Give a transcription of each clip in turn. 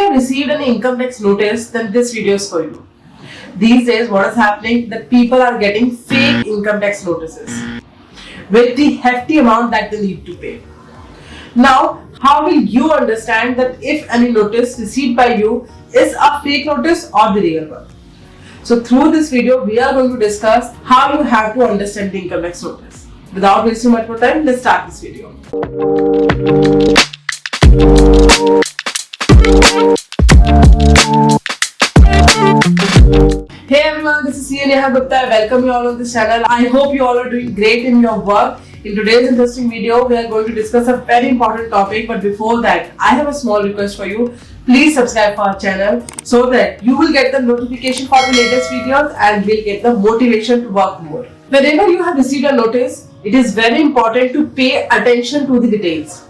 have received an income tax notice, then this video is for you. These days, what is happening? That people are getting fake income tax notices with the hefty amount that they need to pay. Now, how will you understand that if any notice received by you is a fake notice or the real one? So through this video, we are going to discuss how you have to understand the income tax notice. Without wasting much more time, let's start this video. Hey everyone, this is CA Neha Gupta. I welcome you all on this channel. I hope you all are doing great in your work. In today's interesting video, we are going to discuss a very important topic. But before that, I have a small request for you. Please subscribe for our channel so that you will get the notification for the latest videos and will get the motivation to work more. Whenever you have received a notice, it is very important to pay attention to the details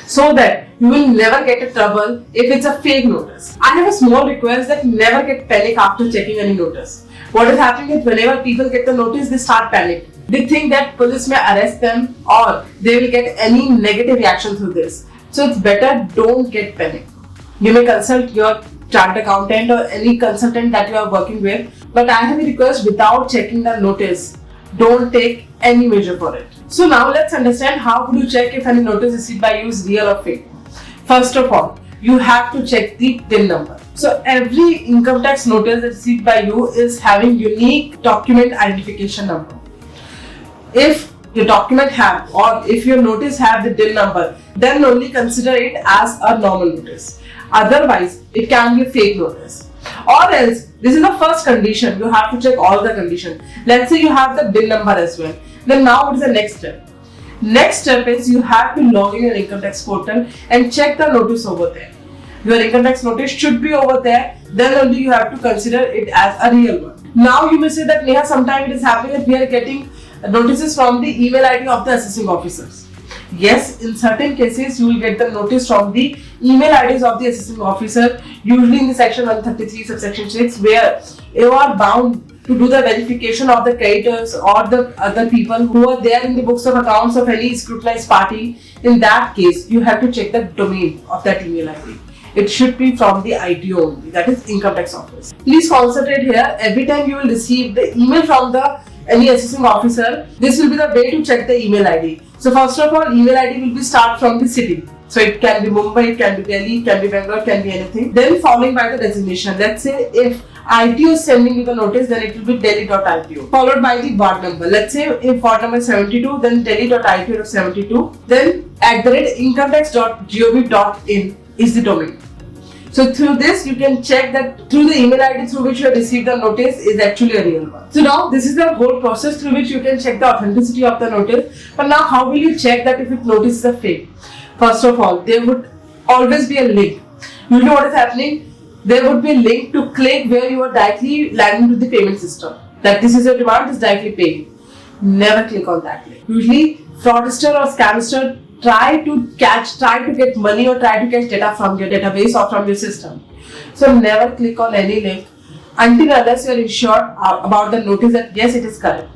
so that you will never get in trouble if it's a fake notice. I have a small request that never get panic after checking any notice. What is happening is whenever people get the notice, they start panic. They think that police may arrest them or they will get any negative reaction through this. So it's better don't get panic. You may consult your chartered accountant or any consultant that you are working with. But I have a request, without checking the notice, don't take any measure for it. So now let's understand how would you check if any notice received by you is real or fake. First of all, you have to check the TIN number. So every income tax notice received by you is having unique document identification number. If your document have or if your notice have the TIN number, then only consider it as a normal notice. Otherwise, it can be a fake notice. Or else, this is the first condition. You have to check all the conditions. Let's say you have the TIN number as well. Then now what is the next step? Next step is you have to log in your income tax portal and check the notice over there. Your income tax notice should be over there. Then only you have to consider it as a real one. Now you may say that Neha, sometimes it is happening that we are getting notices from the email ID of the assessing officers. Yes, in certain cases you will get the notice from the email IDs of the assessing officer, usually in the section 133 subsection 6, where you are bound to do the verification of the creditors or the other people who are there in the books of accounts of any scrutinized party. In that case, you have to check the domain of that email ID. It should be from the ITO only, that is Income Tax Office. Please concentrate here. Every time you will receive the email from any assessing officer, this will be the way to check the email ID. So first of all, email ID will be start from the city. So it can be Mumbai, it can be Delhi, it can be Bangalore, it can be anything. Then following by the designation. Let's say if ITO is sending you the notice, then it will be delhi.ito. Followed by the ward number. Let's say if ward number is 72, then delhi.ito 72. Then @incometax.gov.in is the domain. So through this, you can check that through the email ID through which you have received the notice is actually a real one. So now this is the whole process through which you can check the authenticity of the notice. But now how will you check that if it notice is a fake? First of all, there would always be a link. You know what is happening? There would be a link to click where you are directly landing to the payment system. That this is your demand, is directly paying. Never click on that link. Usually, fraudster or scamster try to get money or try to get data from your database or from your system. So never click on any link until unless you are ensured about the notice that yes, it is correct.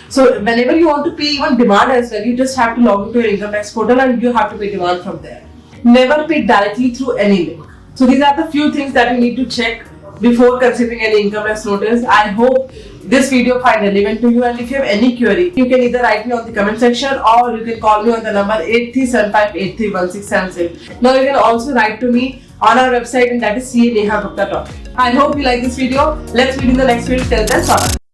So whenever you want to pay even demand as well, you just have to log into your income tax portal and you have to pay demand from there. Never pay directly through any link. So these are the few things that you need to check before considering any income tax notice. I hope this video find relevant to you, and if you have any query, you can either write me on the comment section or you can call me on the number 8375831676. Now you can also write to me on our website, and that is CA Neha Gupta. I hope you like this video. Let's meet in the next video. Till then, bye.